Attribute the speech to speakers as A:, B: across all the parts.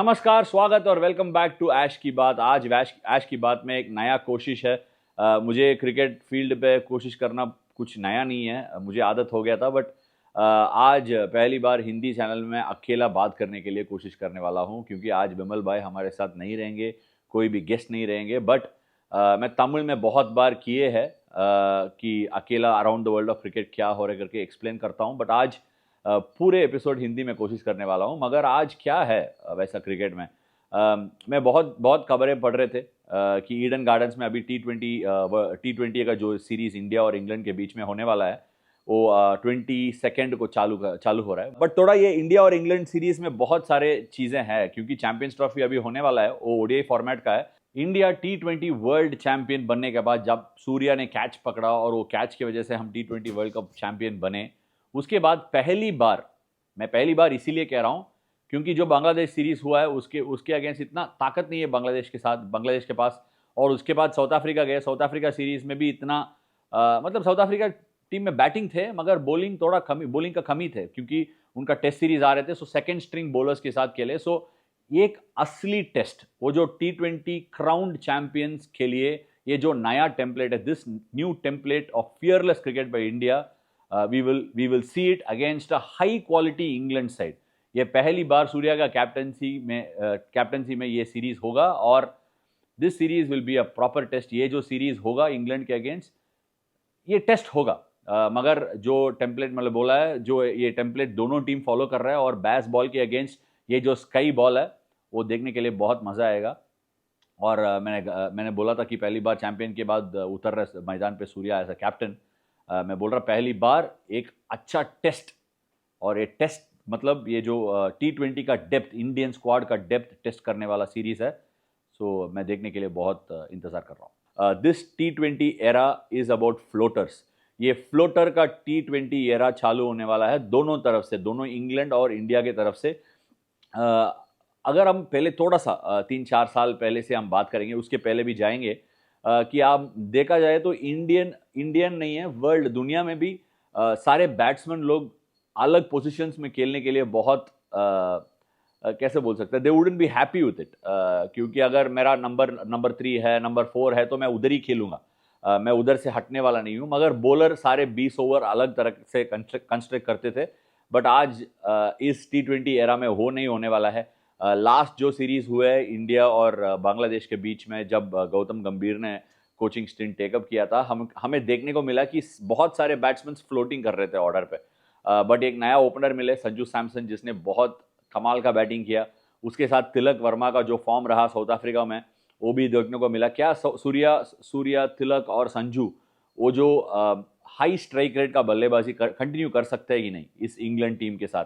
A: नमस्कार, स्वागत और वेलकम बैक टू ऐश की बात। आज ऐश की बात में एक नया कोशिश है। मुझे क्रिकेट फील्ड पे कोशिश करना कुछ नया नहीं है, मुझे आदत हो गया था। बट आज पहली बार हिंदी चैनल में अकेला बात करने के लिए कोशिश करने वाला हूं, क्योंकि आज विमल भाई हमारे साथ नहीं रहेंगे, कोई भी गेस्ट नहीं रहेंगे। बट मैं तमिल में बहुत बार किए हैं कि अकेला around the world of cricket क्या हो रहा है करके एक्सप्लेन करता हूं। बट आज पूरे एपिसोड हिंदी में कोशिश करने वाला हूं। मगर आज क्या है वैसा क्रिकेट में मैं बहुत बहुत खबरें पढ़ रहे थे कि ईडन गार्डन्स में अभी टी ट्वेंटी का जो सीरीज इंडिया और इंग्लैंड के बीच में होने वाला है वो 22 को चालू हो रहा है। बट थोड़ा ये इंडिया और इंग्लैंड सीरीज में बहुत सारे चीजें हैं, क्योंकि चैंपियंस ट्रॉफी अभी होने वाला है, वो ओडीआई फॉर्मेट का है। इंडिया टी20 वर्ल्ड चैंपियन बनने के बाद जब सूर्या ने कैच पकड़ा और वो कैच की वजह से हम टी20 वर्ल्ड कप चैंपियन बने, उसके बाद पहली बार इसीलिए कह रहा हूं क्योंकि जो बांग्लादेश सीरीज हुआ है उसके अगेंस्ट इतना ताकत नहीं है बांग्लादेश के पास। और उसके बाद साउथ अफ्रीका गए, साउथ अफ्रीका सीरीज में भी इतना मतलब साउथ अफ्रीका टीम में बैटिंग थे मगर बॉलिंग का कमी थे, क्योंकि उनका टेस्ट सीरीज आ रहे थे। सो सेकंड स्ट्रिंग बॉलर्स के साथ खेले। सो एक असली टेस्ट, वो जो टी20 क्राउन्ड चैंपियंस के लिए ये जो नया टेम्पलेट है, this new template of fearless cricket by India, we will see it against a high quality England side। ये पहली बार सूर्या का कैप्टनसी में ये सीरीज होगा और this series will be a proper test. ये जो सीरीज होगा इंग्लैंड के अगेंस्ट, ये टेस्ट होगा। मगर जो टेम्पलेट मतलब बोला है, जो ये टेम्पलेट दोनों टीम फॉलो कर रहा है, और बैस बॉल के अगेंस्ट ये जो स्काई बॉल है वो देखने के लिए बहुत मजा आएगा। और मैंने बोला था कि पहली बार चैंपियन के बाद उतर रहे मैदान पे सूर्या एज अ कैप्टन। मैं बोल रहा पहली बार एक अच्छा टेस्ट, और ये टेस्ट मतलब ये जो टी20 का डेप्थ, इंडियन स्क्वाड का डेप्थ टेस्ट करने वाला सीरीज है। सो मैं देखने के लिए बहुत इंतजार कर रहा हूँ। This T20 era is about floaters. ये फ्लोटर का टी20 एरा चालू होने वाला है दोनों तरफ से, दोनों इंग्लैंड और इंडिया की तरफ से। अगर हम पहले थोड़ा सा 3-4 साल पहले से हम बात करेंगे, उसके पहले भी जाएंगे, कि आप देखा जाए तो इंडियन नहीं है, वर्ल्ड दुनिया में भी सारे बैट्समैन लोग अलग पोजीशंस में खेलने के लिए बहुत कैसे बोल सकते हैं, they wouldn't be happy with it. क्योंकि अगर मेरा नंबर 3 है, नंबर 4 है, तो मैं उधर ही खेलूंगा, मैं उधर से हटने वाला नहीं हूं। मगर बॉलर सारे 20 ओवर अलग तरह से कंस्ट्रक्ट करते थे। बट आज इस टी20 एरा में नहीं होने वाला है। लास्ट जो सीरीज हुए है इंडिया और बांग्लादेश के बीच में, जब गौतम गंभीर ने कोचिंग स्टिंट टेकअप किया था, हमें देखने को मिला कि बहुत सारे बैट्समैन फ्लोटिंग कर रहे थे ऑर्डर पे। बट एक नया ओपनर मिले, संजू सैमसन, जिसने बहुत कमाल का बैटिंग किया। उसके साथ तिलक वर्मा का जो फॉर्म रहा साउथ अफ्रीका में, वो भी देखने को मिला। क्या सूर्या, तिलक और संजू वो जो हाई स्ट्राइक रेट का बल्लेबाजी कंटिन्यू कर सकते हैं कि नहीं इस इंग्लैंड टीम के साथ,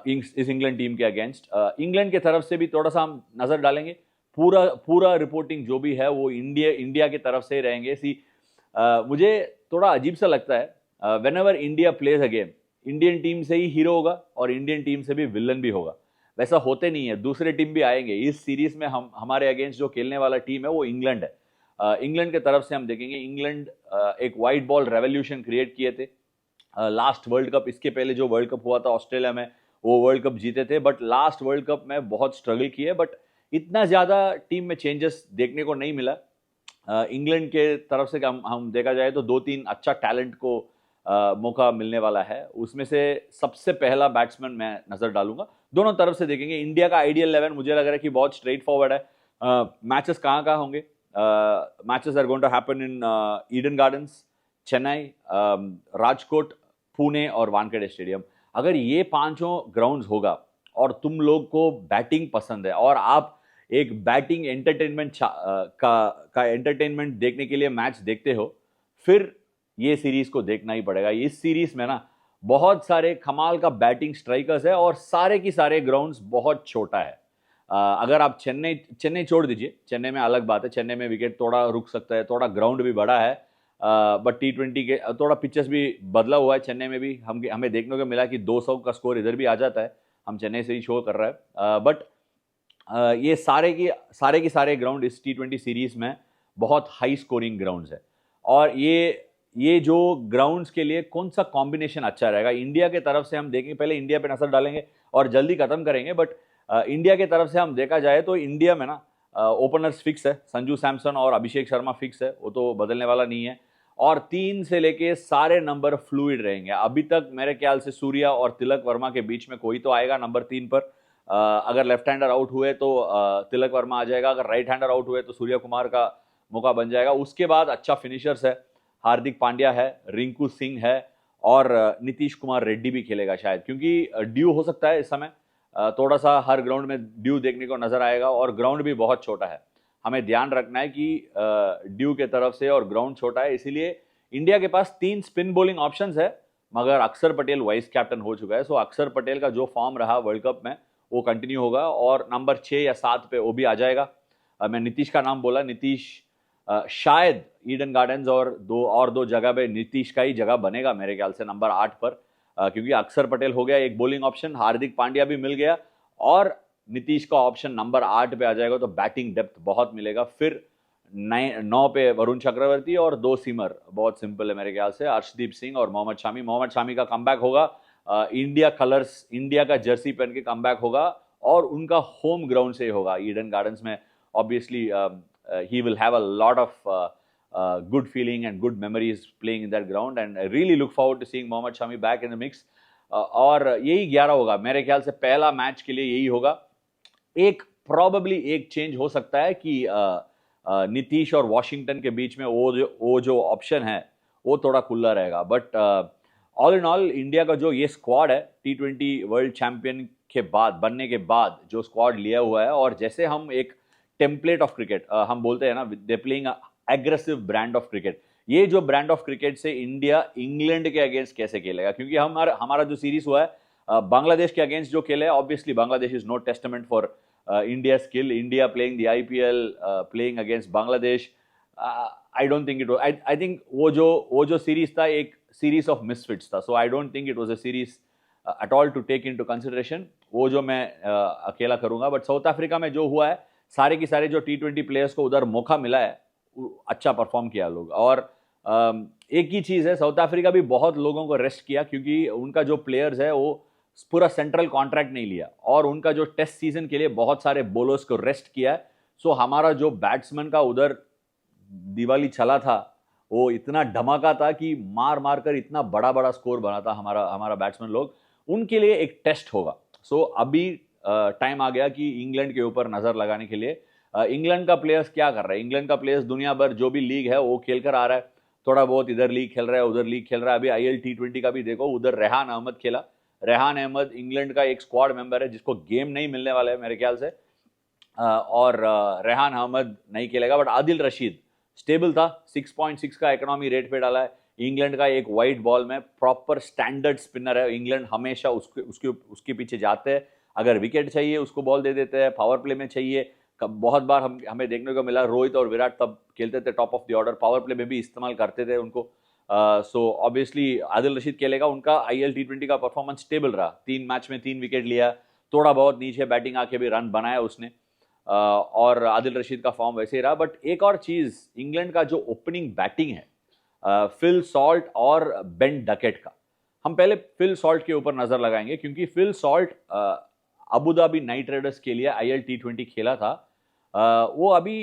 A: इस इंग्लैंड टीम के अगेंस्ट। इंग्लैंड के तरफ से भी थोड़ा सा हम नजर डालेंगे। पूरा रिपोर्टिंग जो भी है वो इंडिया की तरफ से रहेंगे। मुझे थोड़ा अजीब सा लगता है when ever India plays a game, Indian team से ही हीरो होगा और इंडियन टीम से भी विलन भी होगा। वैसा होते नहीं है, दूसरे टीम भी आएंगे। इस सीरीज में हमारे अगेंस्ट जो खेलने वाला टीम है वो इंग्लैंड है। इंग्लैंड की तरफ से हम देखेंगे, इंग्लैंड एक वाइट बॉल रेवोल्यूशन क्रिएट किए थे लास्ट वर्ल्ड कप। इसके पहले जो वर्ल्ड कप हुआ था ऑस्ट्रेलिया में, वो वर्ल्ड कप जीते थे। बट लास्ट वर्ल्ड कप में बहुत स्ट्रगल किए, बट इतना ज्यादा टीम में चेंजेस देखने को नहीं मिला। इंग्लैंड के तरफ से हम देखा जाए तो 2-3 अच्छा टैलेंट को मौका मिलने वाला है। उसमें से सबसे पहला बैट्समैन मैं नजर डालूंगा। दोनों तरफ से देखेंगे। इंडिया का आइडियल 11 मुझे लग रहा है कि बहुत स्ट्रेट फॉरवर्ड है। मैचेस कहाँ होंगे? Matches are going to happen in Eden Gardens, Chennai, Rajkot, Pune और वानखेड़े स्टेडियम। अगर ये पांचों ग्राउंड्स होगा और तुम लोग को बैटिंग पसंद है और आप एक बैटिंग एंटरटेनमेंट का एंटरटेनमेंट देखने के लिए मैच देखते हो, फिर ये सीरीज को देखना ही पड़ेगा। इस सीरीज में ना बहुत सारे कमाल का बैटिंग स्ट्राइकर्स है और सारे की सारे ग्राउंड्स बहुत छोटा है। अगर आप चेन्नई छोड़ दीजिए, चेन्नई में अलग बात है, चेन्नई में विकेट थोड़ा रुक सकता है, थोड़ा ग्राउंड भी बड़ा है। बट टी20 के थोड़ा पिचेस भी बदला हुआ है चेन्नई में भी। हमें देखने को मिला कि 200 का स्कोर इधर भी आ जाता है। हम चेन्नई से ही शो कर रहा है। बट ये सारे की सारे ग्राउंड इस टी20 सीरीज में बहुत हाई स्कोरिंग ग्राउंड्स है। और ये जो ग्राउंड्स के लिए कौन सा कॉम्बिनेशन अच्छा रहेगा इंडिया के तरफ से हम देखेंगे। पहले इंडिया पे नजर डालेंगे और जल्दी खत्म करेंगे। बट इंडिया की तरफ से हम देखा जाए तो इंडिया में ना ओपनर्स फिक्स है, संजू सैमसन और अभिषेक शर्मा फिक्स है, वो तो बदलने वाला नहीं है। और 3 से लेके सारे नंबर फ्लूइड रहेंगे। अभी तक मेरे ख्याल से सूर्या और तिलक वर्मा के बीच में कोई तो आएगा नंबर 3 पर। अगर लेफ्ट हैंडर आउट हुए तो तिलक वर्मा आ जाएगा, अगर राइट हैंडर आउट हुए तो सूर्य कुमार का मौका बन जाएगा। उसके बाद अच्छा फिनिशर्स है, हार्दिक पांड्या है, रिंकू सिंह है और नीतीश कुमार रेड्डी भी खेलेगा शायद, क्योंकि ड्यू हो सकता है इस समय। थोड़ा सा हर ग्राउंड में ड्यू देखने को नजर आएगा और ग्राउंड भी बहुत छोटा है। हमें ध्यान रखना है कि ड्यू के तरफ से और ग्राउंड छोटा है, इसीलिए इंडिया के पास 3 स्पिन बॉलिंग ऑप्शंस है। मगर अक्षर पटेल वाइस कैप्टन हो चुका है, सो अक्षर पटेल का जो फॉर्म रहा वर्ल्ड कप में वो कंटिन्यू होगा और नंबर 6 या 7 पे वो भी आ जाएगा। मैं नीतीश का नाम बोला, नीतीश शायद ईडन गार्डन्स और दो जगह पे नीतीश का ही जगह बनेगा मेरे ख्याल से नंबर 8 पर, क्योंकि अक्षर पटेल हो गया एक बॉलिंग ऑप्शन, हार्दिक पांड्या भी मिल गया और नीतीश का ऑप्शन नंबर 8 पे आ जाएगा, तो बैटिंग डेप्थ बहुत मिलेगा। फिर 9 पे वरुण चक्रवर्ती और 2 सीमर, बहुत सिंपल है मेरे ख्याल से, अर्शदीप सिंह और मोहम्मद शामी। मोहम्मद शामी का कमबैक होगा, इंडिया कलर्स, इंडिया का जर्सी पहन के कमबैक होगा और उनका होम ग्राउंड से होगा ईडन गार्डन्स में। Obviously he will have a lot of good feeling and good memories playing in that ground, and I really look forward to seeing Mohammad Shami back in the mix. और यही 11 होगा मेरे ख्याल से, पहला match के लिए यही होगा। एक प्रॉबेबली एक चेंज हो सकता है कि नीतीश और वॉशिंगटन के बीच में वो जो ऑप्शन है वो थोड़ा खुला रहेगा। But all in all India का जो ये स्क्वाड है T20 वर्ल्ड चैंपियन के बाद बनने के बाद जो स्क्वाड लिया हुआ है, और जैसे हम एक टेम्पलेट ऑफ क्रिकेट हम बोलते हैं ना, they playing aggressive brand of cricket, ये जो ब्रांड ऑफ क्रिकेट से इंडिया इंग्लैंड के अगेंस्ट कैसे खेलेगा, क्योंकि हमारा जो सीरीज हुआ है बांग्लादेश के अगेंस्ट जो खेले, obviously Bangladesh is no testament for India skill. India playing the IPL, playing against Bangladesh, I don't think it was, I think वो जो सीरीज था एक सीरीज ऑफ मिसफिट्स था, so I don't think it was a series at all to take into consideration, वो जो मैं अकेला करूंगा। बट साउथ अफ्रीका में जो हुआ है, सारे के सारे जो T20 प्लेयर्स को उधर मौका मिला है, अच्छा परफॉर्म किया लोग। और एक ही चीज़ है, साउथ अफ्रीका भी बहुत लोगों को रेस्ट किया, क्योंकि उनका जो प्लेयर्स है वो पूरा सेंट्रल कॉन्ट्रैक्ट नहीं लिया, और उनका जो टेस्ट सीजन के लिए बहुत सारे बॉलर्स को रेस्ट किया है। सो हमारा जो बैट्समैन का उधर दिवाली चला था, वो इतना धमाका था कि मार मार कर इतना बड़ा बड़ा स्कोर बना था हमारा बैट्समैन लोग, उनके लिए एक टेस्ट होगा। सो अभी टाइम आ गया कि इंग्लैंड के ऊपर नजर लगाने के लिए। इंग्लैंड का प्लेयर्स क्या कर रहा है, इंग्लैंड का प्लेयर्स दुनिया भर जो भी लीग है वो खेल कर आ रहा है, थोड़ा बहुत इधर लीग खेल रहा है, उधर लीग खेल रहा है। अभी IL T20 का भी देखो, उधर रेहान अहमद खेला। रेहान अहमद इंग्लैंड का एक स्क्वाड मेंबर है जिसको गेम नहीं मिलने वाला है मेरे ख्याल से, और रेहान अहमद नहीं खेलेगा। बट आदिल रशीद स्टेबल था, 6.6 का इकोनॉमी रेट पे डाला है। इंग्लैंड का एक वाइट बॉल में प्रॉपर स्टैंडर्ड स्पिनर है, इंग्लैंड हमेशा उसके पीछे जाते हैं। अगर विकेट चाहिए उसको बॉल दे देते हैं, पावर प्ले में चाहिए, बहुत बार हमें देखने को मिला रोहित और विराट तब खेलते थे top of the order, power play में भी इस्तेमाल करते थे उनको। सो ऑब्वियसली आदिल रशीद खेलेगा। उनका IL T20 का परफॉर्मेंस स्टेबल रहा, 3 मैच में 3 विकेट लिया, थोड़ा बहुत नीचे बैटिंग आके भी रन बनाया उसने, और आदिल रशीद का फॉर्म वैसे ही रहा। बट एक और चीज़, इंग्लैंड का जो ओपनिंग बैटिंग है फिल सॉल्ट और बेन डकेट का, हम पहले फिल सॉल्ट के ऊपर नजर लगाएंगे, क्योंकि Phil Salt Abu Dhabi Knight Riders के लिए IL T20 खेला था। वो अभी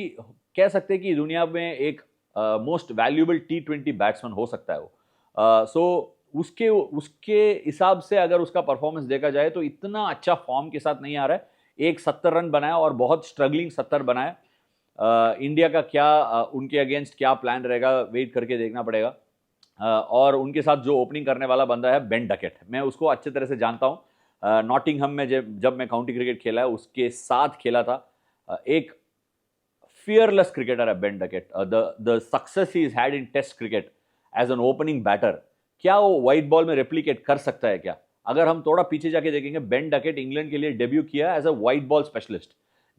A: कह सकते हैं कि दुनिया में एक मोस्ट वैल्यूएबल T20 बैट्समैन हो सकता है वो। सो उसके हिसाब से अगर उसका परफॉर्मेंस देखा जाए तो इतना अच्छा फॉर्म के साथ नहीं आ रहा है। एक 70 रन बनाया और बहुत स्ट्रगलिंग 70 बनाया। इंडिया का क्या उनके अगेंस्ट क्या प्लान रहेगा, वेट करके देखना पड़ेगा। और उनके साथ जो ओपनिंग करने वाला बंदा है बेन डकेट, मैं उसको अच्छे तरह से जानता हूँ। नॉटिंघम में जब मैं काउंटी क्रिकेट खेला है उसके साथ खेला था। एक फियरलेस क्रिकेटर है Ben Duckett. The success he is had in test cricket as an opening batter, क्या वो वाइट बॉल में रेप्लिकेट कर सकता है क्या? अगर हम थोड़ा पीछे जाके देखेंगे, बेन डकेट इंग्लैंड के लिए डेब्यू किया as a white ball specialist,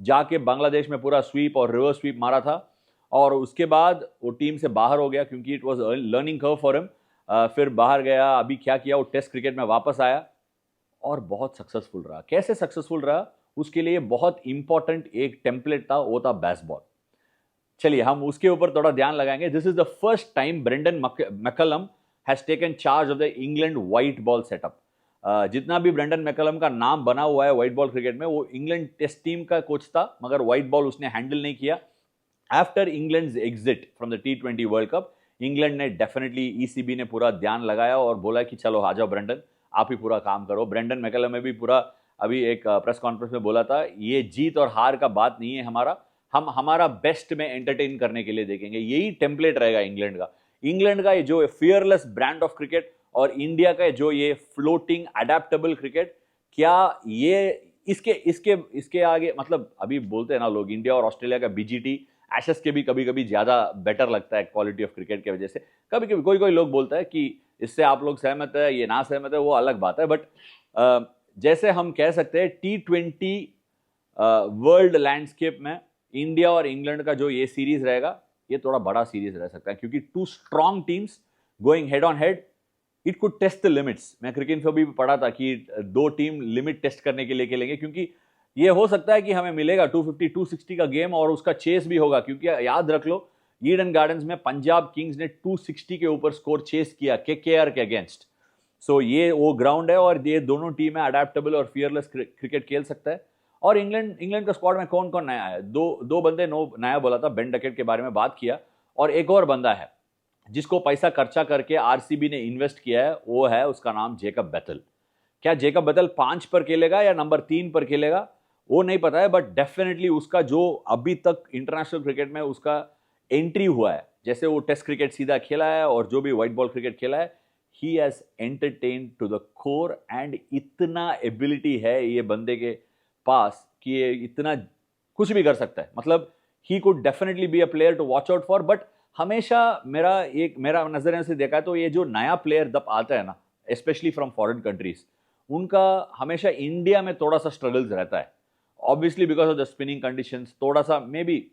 A: जाके बांग्लादेश में पूरा स्वीप और रिवर्स स्वीप मारा था, और उसके बाद वो टीम से बाहर हो गया क्योंकि it was learning curve for him. फिर बाहर गया, अभी क्या किया, वो टेस्ट क्रिकेट में वापस आया और बहुत सक्सेसफुल रहा। कैसे सक्सेसफुल रहा, उसके लिए बहुत इंपॉर्टेंट एक टेम्पलेट था, वो था बेसबॉल। चलिए हम उसके ऊपर थोड़ा ध्यान लगाएंगे। This is the first time Brendon McCullum has taken charge of the England white ball setup. जितना भी ब्रेंडन मैकलम का नाम बना हुआ है व्हाइट बॉल क्रिकेट में, वो इंग्लैंड टेस्ट टीम का कोच था, मगर व्हाइट बॉल उसने हैंडल नहीं किया। After England exit from the T20 world cup, England ने डेफिनेटली, ईसीबी ने पूरा ध्यान लगाया और बोला कि चलो आ जाओ ब्रेंडन, आप ही पूरा काम करो। ब्रेंडन मैकलम ने भी पूरा अभी एक प्रेस कॉन्फ्रेंस में बोला था, ये जीत और हार का बात नहीं है हमारा, हम हमारा बेस्ट में एंटरटेन करने के लिए देखेंगे। यही टेम्पलेट रहेगा इंग्लैंड का। इंग्लैंड का ये जो फियरलेस ब्रांड ऑफ क्रिकेट और इंडिया का जो ये फ्लोटिंग अडेप्टेबल क्रिकेट, क्या ये इसके इसके इसके आगे, मतलब अभी बोलते हैं ना लोग, इंडिया और ऑस्ट्रेलिया का बीजीटी एशेस के भी कभी कभी ज्यादा बेटर लगता है क्वालिटी ऑफ क्रिकेट की वजह से। कभी कभी कोई कोई लोग बोलता है कि इससे आप लोग सहमत है, ये ना सहमत है, वो अलग बात है। बट जैसे हम कह सकते हैं T20 वर्ल्ड लैंडस्केप में इंडिया और इंग्लैंड का जो ये सीरीज रहेगा, ये थोड़ा बड़ा सीरीज रह सकता है, क्योंकि two strong teams going head on head, it could test the limits. मैं क्रिकेट इन्फो भी पढ़ा था कि दो टीम लिमिट टेस्ट करने के लिए खेलेंगे, क्योंकि ये हो सकता है कि हमें मिलेगा 250 260 का गेम और उसका चेस भी होगा, क्योंकि याद रख लो ईडन गार्डन्स में पंजाब किंग्स ने 260 के ऊपर स्कोर चेस किया केकेआर के अगेंस्ट। सो ये वो ग्राउंड है और ये दोनों टीमें अडेप्टेबल और फियरलेस क्रिकेट खेल सकता है। और इंग्लैंड का स्क्वाड में कौन कौन नया है, दो बंदे नया बोला था, बेन डकेट के बारे में बात किया, और एक और बंदा है जिसको पैसा खर्चा करके आरसीबी ने इन्वेस्ट किया है, वो है, उसका नाम जेकब बेथल। क्या जेकब बेथल 5 पर खेलेगा या नंबर 3 पर खेलेगा वो नहीं पता है, बट डेफिनेटली उसका जो अभी तक इंटरनेशनल क्रिकेट में उसका एंट्री हुआ है, जैसे वो टेस्ट क्रिकेट सीधा खेला है और जो भी व्हाइट बॉल क्रिकेट खेला है, he has entertain to the core. And इतना एबिलिटी है ये बंदे के पास कि ये इतना कुछ भी कर सकता है। मतलब he could definitely be a player to watch out for. But हमेशा मेरा नजरिए से देखा है तो ये जो नया प्लेयर दब आता है ना, स्पेशली फ्रॉम फॉरेन कंट्रीज, उनका हमेशा इंडिया में थोड़ा सा स्ट्रगल्स रहता है, obviously because of the spinning conditions. थोड़ा सा मे बी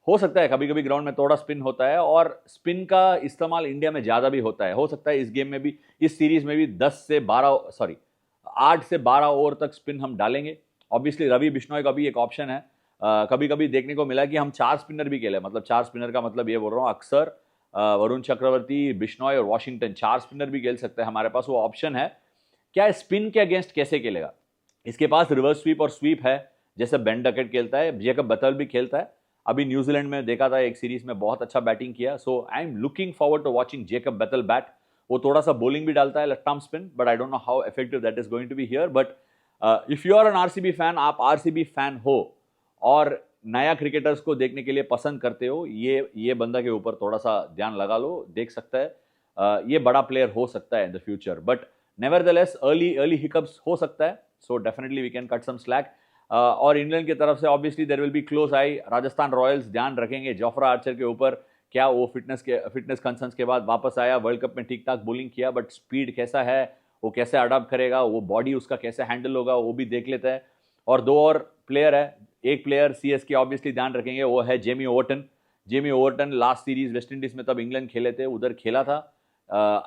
A: हो सकता है कभी कभी ग्राउंड में थोड़ा स्पिन होता है, और स्पिन का इस्तेमाल इंडिया में ज़्यादा भी होता है। हो सकता है इस गेम में भी, इस सीरीज में भी 8 से 12 ओवर तक स्पिन हम डालेंगे। ऑब्वियसली रवि बिश्नोई का भी एक ऑप्शन है। कभी कभी देखने को मिला कि हम 4 स्पिनर भी खेले, मतलब 4 स्पिनर का मतलब ये बोल रहा हूँ, अक्सर वरुण चक्रवर्ती, बिश्नोई और वॉशिंगटन 4 स्पिनर भी खेल सकते हैं, हमारे पास वो ऑप्शन है। क्या स्पिन के अगेंस्ट कैसे खेलेगा, इसके पास रिवर्स स्वीप और स्वीप है, जैसे बेन डकेट खेलता है, जेकब बेथल भी खेलता है। अभी न्यूजीलैंड में देखा था एक सीरीज में बहुत अच्छा बैटिंग किया। So I am looking forward to watching Jacob Bethell bat. वो थोड़ा सा बॉलिंग भी डालता है, left arm spin, but I don't know how effective that is going to be here. But if you are an RCB fan, आप RCB fan हो और नया क्रिकेटर्स को देखने के लिए पसंद करते हो, ये बंदा के ऊपर थोड़ा सा ध्यान लगा लो, देख सकता है। ये बड़ा प्लेयर हो सकता है in the future, but nevertheless early hiccups हो सकता है। So definitely we can cut some slack. और इंग्लैंड की तरफ से obviously there will be close eye. Rajasthan Royals ध्यान रखेंगे जोफ्रा आर्चर के ऊपर, क्या वो फिटनेस कंसर्न्स के बाद वापस आया, वर्ल्ड कप में ठीक ठाक बॉलिंग किया, बट स्पीड कैसा है, वो कैसे अडॉप्ट करेगा, वो बॉडी उसका कैसे हैंडल होगा, वो भी देख लेते हैं। और 2 और प्लेयर है, एक प्लेयर सीएसके ऑब्वियसली ध्यान रखेंगे, वो है Jamie Overton. Jamie Overton last series West Indies में तब इंग्लैंड खेले थे, उधर खेला था,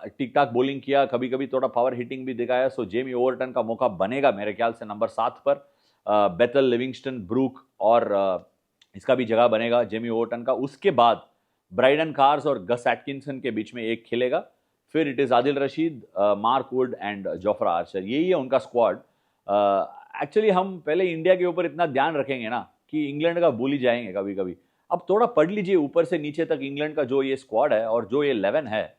A: ठीक ठाक बॉलिंग किया, कभी कभी थोड़ा पावर हिटिंग भी दिखाया। सो जेमी ओवर्टन का मौका बनेगा मेरे ख्याल से नंबर 7 पर। बेथल, लिविंगस्टन, ब्रूक और इसका भी जगह बनेगा जेमी ओवर्टन का। उसके बाद ब्राइडन कार्स और गस एटकिंसन के बीच में एक खेलेगा, फिर it is Adil Rashid, Mark Wood and Jofra Archer. यही है उनका स्क्वाड। एक्चुअली हम पहले इंडिया के ऊपर इतना ध्यान रखेंगे ना कि इंग्लैंड का भूल ही जाएंगे कभी कभी। अब थोड़ा पढ़ लीजिए ऊपर से नीचे तक इंग्लैंड का जो ये स्क्वाड है और जो ये 11 है,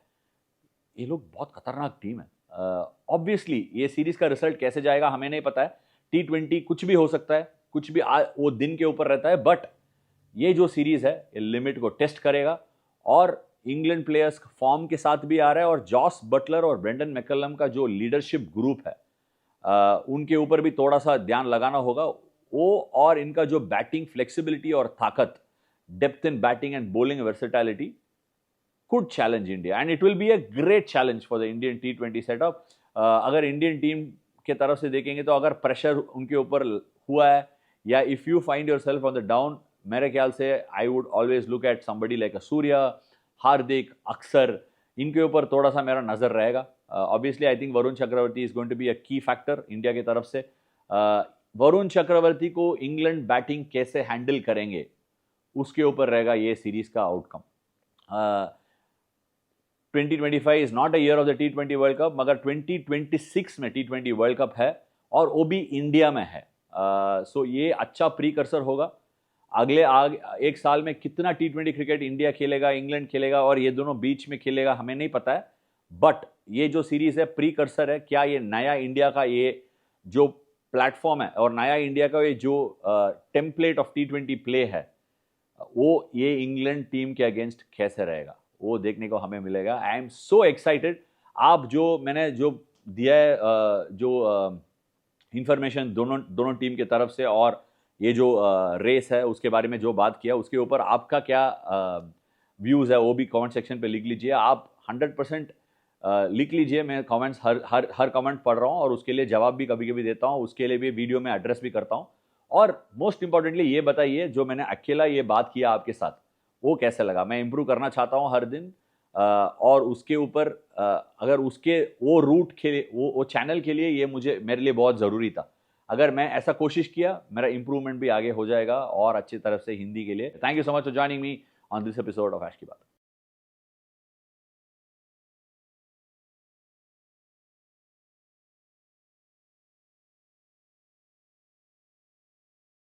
A: ये लोग बहुत खतरनाक टीम है। ऑब्वियसली ये सीरीज का रिजल्ट कैसे जाएगा हमें नहीं पता है, T20 कुछ भी हो सकता है, कुछ भी वो दिन के ऊपर रहता है, बट ये जो सीरीज है ये लिमिट को टेस्ट करेगा। और इंग्लैंड प्लेयर्स फॉर्म के साथ भी आ रहा है, और जॉस बटलर और ब्रेंडन मैकलम का जो लीडरशिप ग्रुप है, उनके ऊपर भी थोड़ा सा ध्यान लगाना होगा वो। और इनका जो बैटिंग फ्लेक्सिबिलिटी और ताकत, depth in batting and bowling versatility could challenge India, and it will be a great challenge for the Indian T20 setup. अगर इंडियन टीम के तरफ से देखेंगे तो अगर प्रेशर उनके ऊपर हुआ है, या if you find yourself on the down, मेरे ख्याल से I would always look at somebody like a Surya, Hardik, Axar, इनके ऊपर थोड़ा सा मेरा नजर रहेगा। Obviously I think Varun Chakravarthy is going to be a key factor India की तरफ से। वरुण चक्रवर्ती को इंग्लैंड बैटिंग कैसे हैंडल करेंगे उसके ऊपर रहेगा ये सीरीज का outcome. 2025 is not a year of the T20 world cup, मगर 2026 में T20 वर्ल्ड कप है और वो भी इंडिया में है। सो ये अच्छा प्रीकर्सर होगा। अगले एक साल में कितना T20 क्रिकेट इंडिया खेलेगा, इंग्लैंड खेलेगा और ये दोनों बीच में खेलेगा, हमें नहीं पता है। बट ये जो सीरीज है प्रीकर्सर है। क्या ये नया इंडिया का ये जो प्लेटफॉर्म है और नया इंडिया का ये जो टेम्पलेट ऑफ T20 प्ले है, वो ये इंग्लैंड टीम के अगेंस्ट कैसे रहेगा, वो देखने को हमें मिलेगा। I am so excited. आप जो मैंने जो दिया है जो इंफॉर्मेशन दोनों टीम के तरफ से और ये जो रेस है उसके बारे में जो बात किया, उसके ऊपर आपका क्या व्यूज़ है वो भी कमेंट सेक्शन पे लिख लीजिए। आप 100% लिख लीजिए। मैं कमेंट्स हर कमेंट पढ़ रहा हूँ और उसके लिए जवाब भी कभी कभी देता हूँ, उसके लिए भी वीडियो में एड्रेस भी करता हूँ। और मोस्ट इंपॉर्टेंटली ये बताइए, जो मैंने अकेला ये बात किया आपके साथ वो कैसे लगा। मैं इंप्रूव करना चाहता हूँ हर दिन, और उसके ऊपर अगर उसके वो रूट के लिए वो चैनल के लिए ये मेरे लिए बहुत ज़रूरी था। अगर मैं ऐसा कोशिश किया, मेरा इंप्रूवमेंट भी आगे हो जाएगा और अच्छी तरफ से हिंदी के लिए। Thank you so much for joining me on this episode of Ash की बात।